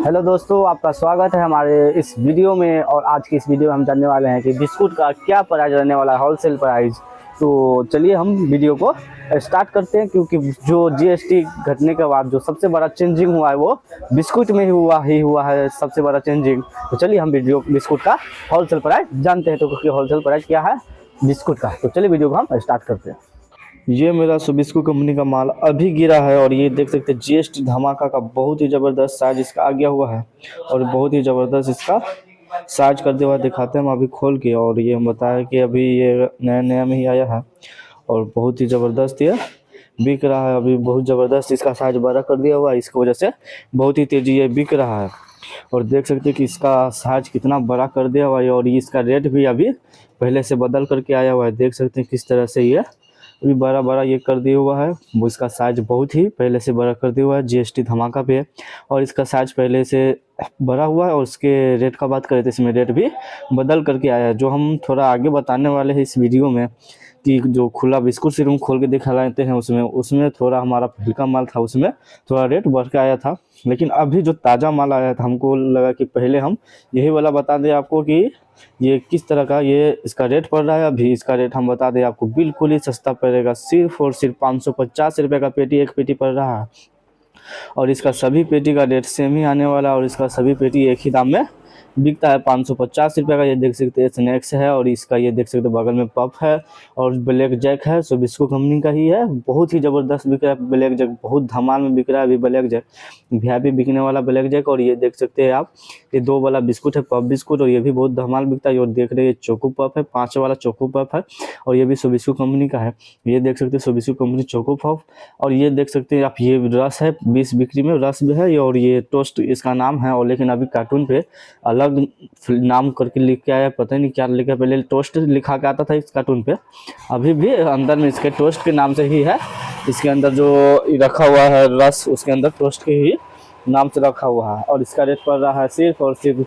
Hello दोस्तों, आपका स्वागत है हमारे इस वीडियो में। और आज की इस वीडियो में हम जानने वाले हैं कि बिस्कुट का क्या प्राइस रहने वाला है, होलसेल प्राइस। तो चलिए हम वीडियो को स्टार्ट करते हैं, क्योंकि जो जीएसटी घटने के बाद जो सबसे बड़ा चेंजिंग हुआ है वो बिस्कुट में ही हुआ है सबसे बड़ा चेंजिंग। तो चलिए हम बिस्कुट का होलसेल प्राइस जानते हैं। तो होलसेल प्राइस क्या है बिस्कुट का, तो चलिए वीडियो को हम स्टार्ट करते हैं। ये मेरा सुबिस्को कंपनी का माल अभी गिरा है और ये देख सकते हैं जीएसटी धमाका का बहुत ही ज़बरदस्त साइज इसका आ गया हुआ है और बहुत ही ज़बरदस्त इसका साइज करते हुए दिखाते हैं हम अभी खोल के। और ये हम बताएं कि अभी ये नया नया में ही आया है और बहुत ही ज़बरदस्त ये बिक रहा है। अभी बहुत ज़बरदस्त इसका साइज बड़ा कर दिया हुआ है, इसकी वजह से बहुत ही तेज़ी ये बिक रहा है। और देख सकते हैं कि इसका साइज कितना बड़ा कर दिया हुआ है और इसका रेट भी अभी पहले से बदल करके आया हुआ है। देख सकते हैं किस तरह से ये अभी बड़ा ये कर दिया हुआ है। वो इसका साइज बहुत ही पहले से बड़ा कर दिया हुआ है, जीएसटी धमाका पे है और इसका साइज पहले से बड़ा हुआ है। और उसके रेट का बात करें तो इसमें रेट भी बदल करके आया है, जो हम थोड़ा आगे बताने वाले हैं इस वीडियो में। कि जो खुला बिस्कुट सिर्फ खोल के दिखा लेते हैं उसमें थोड़ा हमारा हल्का माल था, उसमें थोड़ा रेट बढ़ के आया था। लेकिन अभी जो ताज़ा माल आया था हमको लगा कि पहले हम यही वाला बता दें आपको कि ये किस तरह का ये इसका रेट पड़ रहा है। अभी इसका रेट हम बता दें आपको, बिल्कुल ही सस्ता पड़ेगा। सिर्फ और सिर्फ 550 रुपये का पेटी, एक पेटी पड़ रहा है। और इसका सभी पेटी का रेट सेम ही आने वाला है और इसका सभी पेटी एक ही दाम में बिकता है 550 रुपये का। ये देख सकते हैं स्नैक्स है और इसका ये देख सकते हैं बगल में पफ है और ब्लैक जैक है, सुबिस्को कंपनी का ही है। बहुत ही ज़बरदस्त बिक रहा है ब्लैक जैक, बहुत धमाल में बिक रहा है अभी ब्लैक जैक, वीआईपी बिकने वाला ब्लैक जैक। और ये देख सकते हैं आप, ये दो वाला बिस्कुट है पफ बिस्कुट और ये भी बहुत धमाल बिकता है। और देख रहे हैं चोको पफ है, 5 वाला चोको पफ है और ये भी सुबिस्को कंपनी का है। ये देख सकते हैं सुबिस्को कंपनी चोको पफ। और ये देख सकते हैं आप, ये रस है 20 बिक्री में रस भी है और ये टोस्ट इसका नाम है। और लेकिन अभी कार्टून पे अलग नाम करके लिख के आया, पता नहीं क्या लिखा, पहले टोस्ट लिखा के आता था इस कार्टून पे, अभी भी अंदर में इसके टोस्ट के नाम से ही है। इसके अंदर जो रखा हुआ है रस, उसके अंदर टोस्ट के ही नाम से रखा हुआ है। और इसका रेट पड़ रहा है सिर्फ और सिर्फ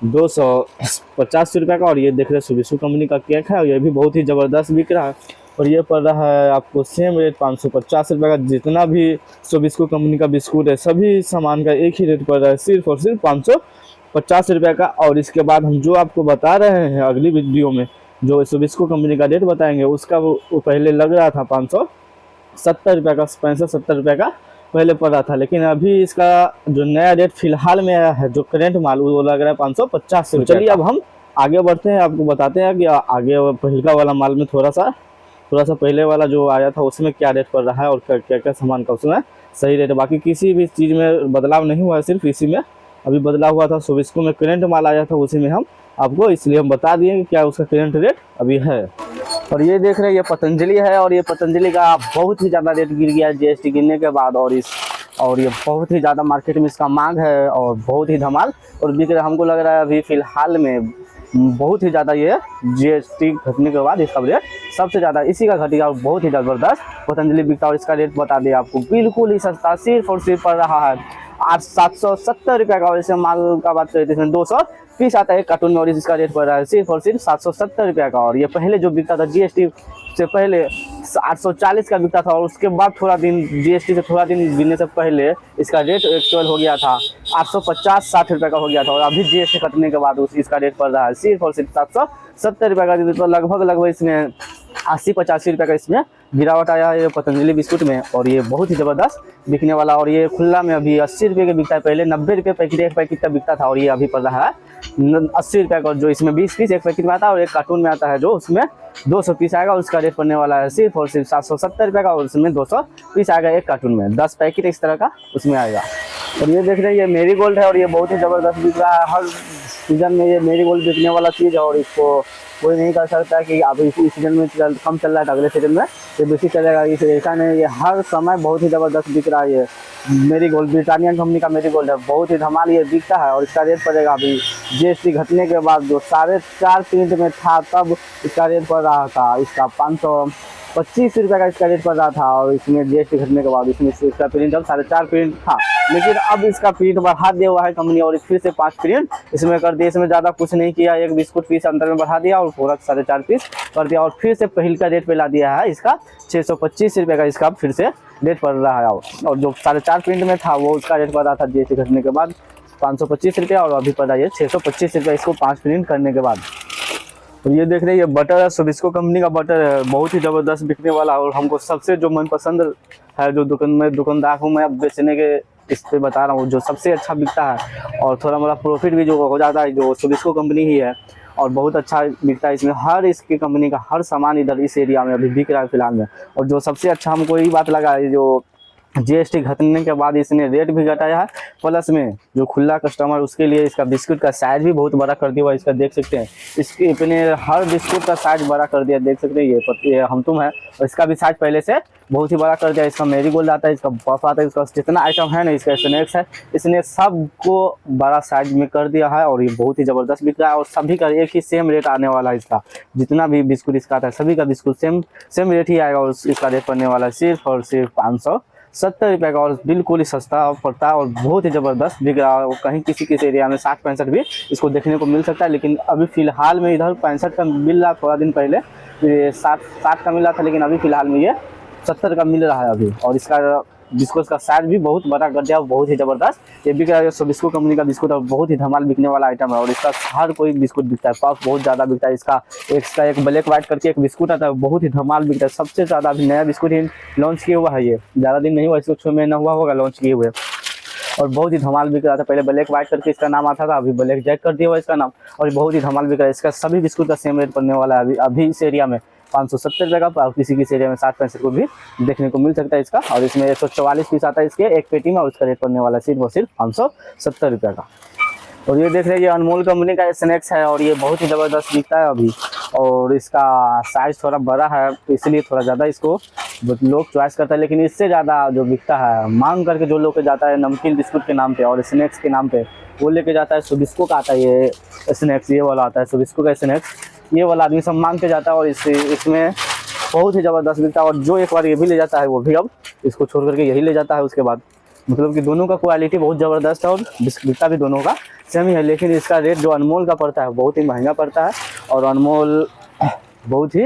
250 रुपये का। और ये देख रहे हैं सुबिस्को कंपनी का केक है और ये भी बहुत ही ज़बरदस्त बिक रहा है और ये पड़ रहा है आपको सेम रेट 550 रुपये का। जितना भी सुबिस्को कंपनी का बिस्कुट है सभी सामान का एक ही रेट पड़ रहा है, सिर्फ और सिर्फ 550 रुपये का। और इसके बाद हम जो आपको बता रहे हैं अगली वीडियो में, जो सुबिस्को कंपनी का रेट बताएंगे, उसका वो पहले लग रहा था 570 रुपये का, 65-70 रुपये का पहले पड़ रहा था। लेकिन अभी इसका जो नया रेट फिलहाल में आया है, जो करेंट माल, वो लग रहा है 550 रुपये। चलिए अब हम आगे बढ़ते हैं, आपको बताते हैं कि आगे पहले वाला माल में थोड़ा सा पहले वाला जो आया था उसमें क्या रेट पड़ रहा है और क्या क्या सामान का उसमें सही रेट है। बाकी किसी भी चीज़ में बदलाव नहीं हुआ है, सिर्फ इसी में अभी बदलाव हुआ था। सुबिस्को में करेंट माल आया था, उसी में हम आपको इसलिए हम बता दिए कि क्या उसका करेंट रेट अभी है। और ये देख रहे हैं ये पतंजलि है और ये पतंजलि का बहुत ही ज़्यादा रेट गिर गया है जीएसटी गिरने के बाद। और ये बहुत ही ज़्यादा मार्केट में इसका मांग है और बहुत ही धमाल और बिक रहा है। हमको लग रहा है अभी फ़िलहाल में बहुत ही ज़्यादा ये जीएसटी घटने के बाद इसका रेट सबसे ज़्यादा इसी का घटेगा और बहुत ही ज़बरदस्त पतंजलि बिकता है। और इसका रेट बता दें आपको, बिल्कुल ही सस्ता, सिर्फ और सिर्फ पड़ रहा है 770 रुपये का। और इसे माल का बात करें तो इसमें 200 पीस आता है कार्टून में और इसका रेट पड़ रहा है सिर्फ और सिर्फ 770 रुपये का। और ये पहले जो बिकता था जीएसटी से पहले 840 का बिकता था और उसके बाद थोड़ा दिन जीएसटी से थोड़ा दिन गिरने से पहले इसका रेट एक्चुअल हो गया था 850-60 रुपये का हो गया था। और अभी जीएसटी कटने के बाद इसका रेट पड़ रहा है सिर्फ और सिर्फ 770 रुपये का। तो लगभग इसमें 80-85 रुपये का इसमें गिरावट आया है ये पतंजलि बिस्कुट में। और ये बहुत ही ज़बरदस्त बिकने वाला। और ये खुला में अभी 80 रुपये का बिकता है, पहले 90 रुपये पैकेट एक पैकेट का बिकता था और ये अभी पड़ रहा है 80 रुपये का। जो इसमें 20 पीस एक पैकेट में आता है और एक कार्टून में आता है जो उसमें 200 पीस आएगा और उसका रेट पड़ने वाला है सिर्फ और सिर्फ 770 रुपये का। और उसमें 200 पीस आएगा एक कार्टून में, 10 पैकेट इस तरह का उसमें आएगा। और ये देख रहे हैं ये मेरी गोल्ड है और ये बहुत ही ज़बरदस्त बिक रहा है। हर सीज़न में ये मेरी गोल्ड बिकने वाला चीज़ है और इसको कोई नहीं कर सकता कि अब इसी सीजन में कम चल रहा है तो अगले सीजन में ये बेसी चलेगा। इसे ऐसा नहीं, ये हर समय बहुत ही ज़बरदस्त बिक रहा है। ये मेरी गोल्ड ब्रिटानिया कंपनी का मेरी गोल्ड है, बहुत ही धमाल ये बिकता है। और इसका रेट पड़ेगा अभी जीएसटी घटने के बाद जो 4.5 प्रिंट में था तब इसका रेट पड़ रहा था, इसका 525 रुपये का इसका रेट पड़ रहा था। और इसमें जीएसटी घटने के बाद इसका प्रिंट अब 4.5 प्रिंट था, लेकिन अब इसका प्रिंट बढ़ा दिया हुआ है कंपनी और फिर से 5 प्रिंट इसमें कर दिया। इसमें ज़्यादा कुछ नहीं किया, एक बिस्कुट पीस अंदर में बढ़ा दिया और पूरा 4.5 पीस कर दिया। और फिर से पहले का रेट पे ला दिया है, इसका 625 रुपये का इसका फिर से रेट पड़ रहा है। और जो 4.5 प्रिंट में था वो उसका रेट पड़ रहा था जीएसटी घटने के बाद 525 रुपया, और अभी पड़ रहा है 625 रुपया इसको 5 प्रिंट करने के बाद। और ये देख रहे हैं, ये बटर है, सोबिस्को कंपनी का बटर है, बहुत ही ज़बरदस्त बिकने वाला। और हमको सबसे जो मनपसंद है, जो दुकानदार हूँ मैं अब बेचने के इस पे बता रहा हूँ, जो सबसे अच्छा बिकता है और थोड़ा मोड़ा प्रॉफिट भी जो हो जाता है, जो सोबिस्को कंपनी ही है। और बहुत अच्छा बिकता है, इसमें हर इसकी कंपनी का हर सामान इधर इस एरिया में अभी बिक रहा है फिलहाल में। और जो सबसे अच्छा हमको यही बात लगा है, जो जीएसटी घटने के बाद इसने रेट भी घटाया है, प्लस में जो खुला कस्टमर उसके लिए इसका बिस्कुट का साइज भी बहुत बड़ा कर दिया हुआ है। इसका देख सकते हैं, इसके अपने हर बिस्कुट का साइज बड़ा कर दिया, देख सकते हैं। ये हम तुम है, और इसका भी साइज पहले से बहुत ही बड़ा कर दिया। इसका मैरीगोल्ड आता है, इसका पफ आता है, इसका जितना आइटम है ना, इसका स्नैक्स है, इसने सबको बड़ा साइज में कर दिया है। और ये बहुत ही ज़बरदस्त बिक रहा है, और सभी का एक ही सेम रेट आने वाला है। इसका जितना भी बिस्कुट इसका आता है, सभी का बिस्कुट सेम रेट ही आएगा। और इसका रेट पड़ने वाला है सिर्फ और सिर्फ 570 रुपये का, और बिल्कुल ही सस्ता पड़ता है और बहुत ही ज़बरदस्त बिक रहा है। कहीं किसी एरिया में 60-65 भी इसको देखने को मिल सकता है, लेकिन अभी फ़िलहाल में इधर 65 का मिल रहा। थोड़ा दिन पहले ये 60 का मिल रहा था, लेकिन अभी फ़िलहाल में ये 70 का मिल रहा है अभी। और इसका बिस्कुट का साइज भी बहुत बड़ा कर दिया, बहुत ही ज़बरदस्त ये बिक रहा है। सोबिस्को कंपनी का बिस्कुट और बहुत ही धमाल बिकने वाला आइटम है। और इसका हर कोई बिस्कुट बिकता है, पफ बहुत ज़्यादा बिकता है। इसका एक ब्लैक वाइट करके एक बिस्कुट आता है, बहुत ही धमाल बिकता है। सबसे ज़्यादा अभी नया बिस्कुट ही लॉन्च किया हुआ है, ये ज़्यादा दिन नहीं हुआ, इसको 6 महीना हुआ होगा लॉन्च किए हुए। और बहुत ही धमाल बिक रहा था। पहले ब्लैक वाइट करके इसका नाम आता था, अभी ब्लैक जैक कर दिया हुआ इसका नाम, और बहुत ही धमाल बिक रहा है। इसका सभी बिस्कुट का सेम रेट पड़ने वाला है अभी इस एरिया में 570 रुपये का, और किसी एरिया में 60-65 को भी देखने को मिल सकता है इसका। और इसमें 144 पीस आता है इसके एक पेटी में, और उसका रेट पड़ने वाला है सिर्फ और सिर्फ 570 रुपये का। और ये देख रहे हैं, ये अनमोल कंपनी का स्नैक्स है, और ये बहुत ही ज़बरदस्त बिकता है अभी। और इसका साइज़ थोड़ा बड़ा है, तो इसलिए थोड़ा ज़्यादा इसको लोग चॉइस करता है। लेकिन इससे ज़्यादा जो बिकता है, मांग करके जो लोग जाता है नमकीन बिस्कुट के नाम पे और स्नैक्स के नाम पे, वो लेके जाता है सोबिस्को का आता है ये स्नैक्स, ये वाला आता है सोबिस्को का स्नैक्स, ये वाला आदमी सब मांग के जाता है। और इसमें बहुत ही ज़बरदस्त बिकता है। और जो एक बार ये भी ले जाता है, वो भी अब इसको छोड़ करके यही ले जाता है उसके बाद। मतलब कि दोनों का क्वालिटी बहुत ज़बरदस्त है, और बिकता भी दोनों का सेम ही है। लेकिन इसका रेट जो अनमोल का पड़ता है बहुत ही महंगा पड़ता है। और अनमोल बहुत ही,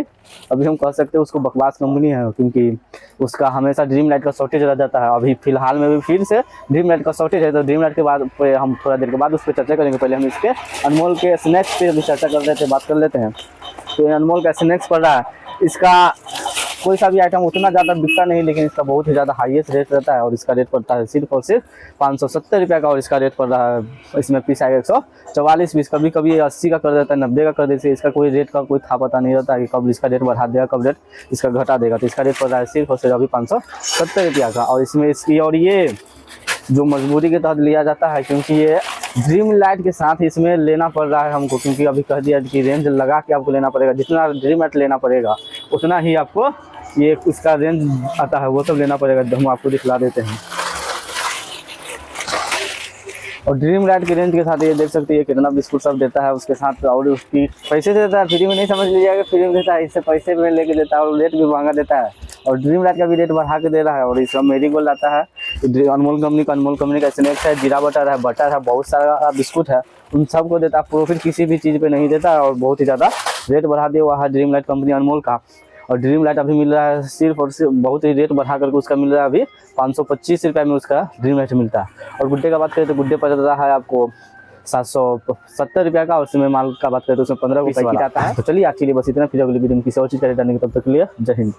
अभी हम कह सकते हैं उसको बकवास कंपनी है, क्योंकि उसका हमेशा ड्रीम लाइट का शॉर्टेज रह जाता है। अभी फिलहाल में भी फिर से ड्रीम लाइट का शॉर्टेज है, तो ड्रीम लाइट के बाद हम थोड़ा देर के बाद उस पर चर्चा करेंगे। पहले हम इसके अनमोल के स्नैक्स पे भी चर्चा कर लेते हैं, बात कर लेते हैं। तो ये अनमोल का स्नैक्स पड़ रहा है, इसका कोई सा भी आइटम उतना ज़्यादा बिकता नहीं, लेकिन इसका बहुत ही ज़्यादा हाईएस्ट रेट रहता है। और इसका रेट पड़ता है सिर्फ और सिर्फ 570 रुपये का। और इसका रेट पड़ रहा है, इसमें पीस आएगा 144 पीस, कभी कभी 80 का कर देता है, 90 का कर देते हैं। इसका कोई रेट का कोई था पता नहीं रहता है कि कब इसका रेट बढ़ा देगा, कब रेट इसका घटा देगा। तो इसका रेट पड़ रहा है सिर्फ और सिर्फ अभी 570 रुपया का। और इसमें इसकी, और ये जो मजबूरी के तहत लिया जाता है, क्योंकि ये ड्रीम लाइट के साथ इसमें लेना पड़ रहा है हमको, क्योंकि अभी कह दिया कि रेंज लगा के आपको लेना पड़ेगा। जितना ड्रीम लाइट लेना पड़ेगा उतना ही आपको ये इसका रेंज आता है, वो सब लेना पड़ेगा। हम आपको दिखला देते हैं। और ड्रीम लाइट के रेंज के साथ ये देख सकते हैं कितना बिस्कुट सब देता है उसके साथ। और उसकी पैसे से देता है, फ्री में नहीं समझ लीजिएगा, फ्री में देता है, इससे पैसे में लेके देता है, और रेट भी महंगा देता है। और ड्रीम लाइट का भी रेट बढ़ा के दे रहा है। और इसका मैरीगोल्ड आता है, अनमोल कंपनी का स्नैक्स है, जीरा बटर है, बहुत सारा बिस्कुट है, उन सबको देता है। प्रॉफिट किसी भी चीज़ पे नहीं देता है, और बहुत ही ज़्यादा रेट बढ़ा दिया हुआ है ड्रीम लाइट कंपनी अनमोल का। और ड्रीम लाइट अभी मिल रहा है सिर्फ और सिर्फ, बहुत ही रेट बढ़ा करके उसका मिल रहा है अभी 525 रुपये में उसका ड्रीम लाइट मिलता है। और गुड्डे का बात करें तो गुड्डे पड़ रहा है आपको 770 रुपये का। और उसमें माल का बात करें तो उसमें 15 रुपये आता है। तो चलिए आज के लिए बस इतना, फिर अगली वीडियो में किसी और चीज़ का रेट डालने के तब तक के लिए जय हिंद।